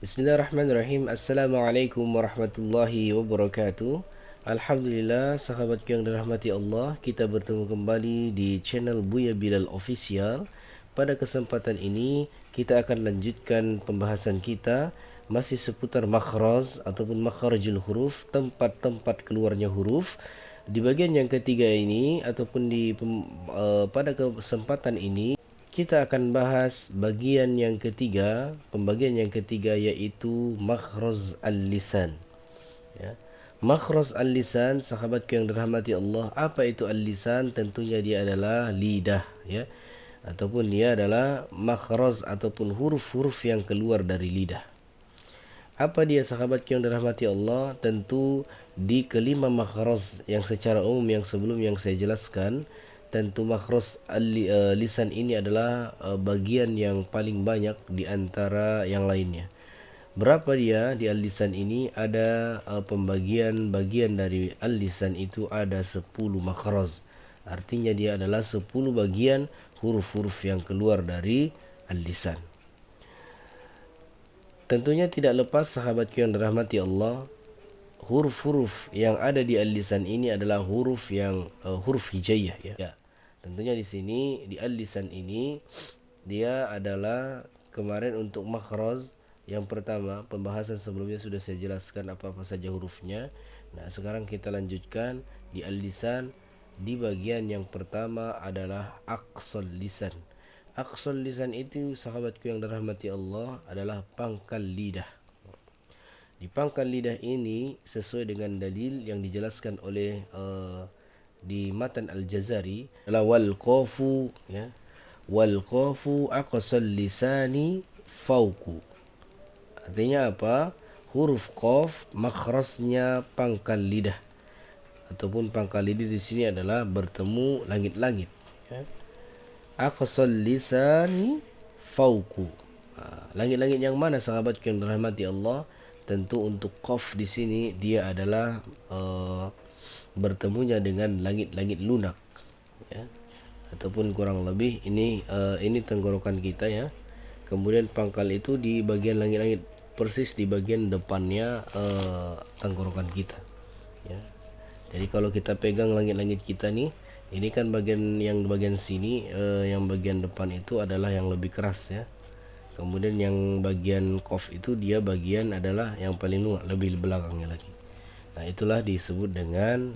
Bismillahirrahmanirrahim. Assalamualaikum warahmatullahi wabarakatuh. Alhamdulillah, sahabatku yang dirahmati Allah, kita bertemu kembali di channel Buya Bilal Official. Pada kesempatan ini kita akan lanjutkan pembahasan kita masih seputar makhraj ataupun makharijul huruf, tempat-tempat keluarnya huruf. Di bagian yang ketiga ini ataupun pada kesempatan ini kita akan bahas bagian yang ketiga, pembagian yang ketiga yaitu makhraj al-lisan. Ya. Makhraj al-lisan, sahabatku yang dirahmati Allah, apa itu al-lisan? Tentunya dia adalah lidah, ya. Ataupun dia adalah makhraj ataupun huruf-huruf yang keluar dari lidah. Apa dia, sahabatku yang dirahmati Allah? Tentu di kelima makhraj yang secara umum yang sebelum yang saya jelaskan, tentu makhraj lisan ini adalah bagian yang paling banyak di antara yang lainnya. Berapa dia di al-lisan ini? Ada pembagian-bagian dari al-lisan itu ada 10 makhraj. Artinya dia adalah 10 bagian huruf-huruf yang keluar dari al-lisan. Tentunya tidak lepas, sahabatku yang dirahmati Allah, huruf-huruf yang ada di al-lisan ini adalah huruf yang huruf hijaiyah, ya. Tentunya di sini di al-lisan ini dia adalah kemarin untuk makhraj yang pertama, pembahasan sebelumnya sudah saya jelaskan apa-apa saja hurufnya. Nah, sekarang kita lanjutkan di al-lisan. Di bagian yang pertama adalah aqsal lisan. Aqsal lisan itu, sahabatku yang dirahmati Allah, adalah pangkal lidah. Di pangkal lidah ini sesuai dengan dalil yang dijelaskan oleh di matan Al-Jazari adalah wal qafu, ya. Wal qafu aqsal lisani fauqu. Artinya apa? Huruf qaf makhrajnya pangkal lidah. Ataupun pangkal lidah di sini adalah bertemu langit-langit, ya. Aqsal lisani fauqu. Langit-langit yang mana, sahabat yang dirahmati Allah? Tentu untuk qaf di sini dia adalah bertemunya dengan langit-langit lunak, ya. Ataupun kurang lebih ini tenggorokan kita, ya. Kemudian pangkal itu di bagian langit-langit, persis di bagian depannya tenggorokan kita, ya. Jadi kalau kita pegang langit-langit kita nih, ini kan bagian sini, yang bagian depan itu adalah yang lebih keras, ya. Kemudian yang bagian qaf itu dia bagian adalah yang paling lunak, lebih belakangnya lagi. Nah, itulah disebut dengan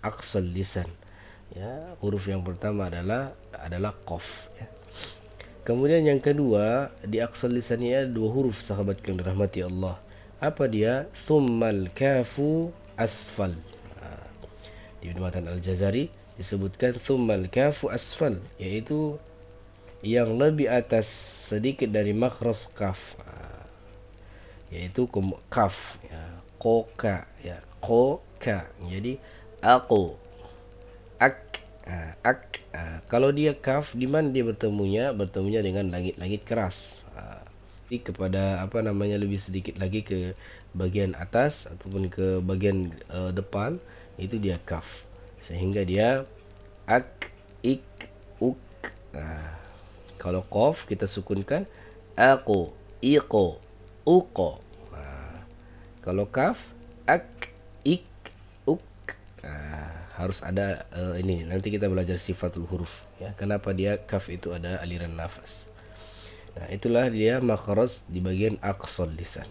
aqsal lisan, ya. Huruf yang pertama adalah qaf, ya. Kemudian yang kedua, di aqsal lisan ini ada dua huruf, sahabat yang dirahmati Allah. Apa dia? Tsummal kafu asfal. Di matan Al-Jazari disebutkan tsummal kafu asfal, yaitu yang lebih atas sedikit dari makhraj kaf, yaitu kaf, ya. Koka, ya. Koka. Jadi aku, ak, ak. Kalau dia kaf, di mana dia bertemunya? Bertemunya dengan langit-langit keras. Jadi kepada lebih sedikit lagi ke bagian atas ataupun ke bagian depan, itu dia kaf. Sehingga dia ak, ik, uk. Kalau qaf kita sukunkan aku, iko, uko. Kalau kaf ak, ik, uk. Harus ada ini. Nanti kita belajar sifatul huruf, ya. Kenapa dia kaf itu ada aliran nafas. Nah, itulah dia makhraj di bagian aqsal lisan.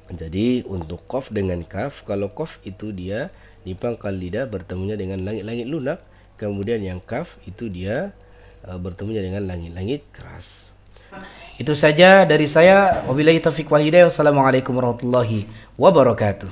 Jadi untuk qaf dengan kaf, kalau qaf itu dia di pangkal lidah bertemunya dengan langit-langit lunak, kemudian yang kaf itu dia bertemunya dengan langit-langit keras. Itu saja dari saya. Wabillahi taufiq wal hidayah. Wassalamualaikum warahmatullahi wabarakatuh.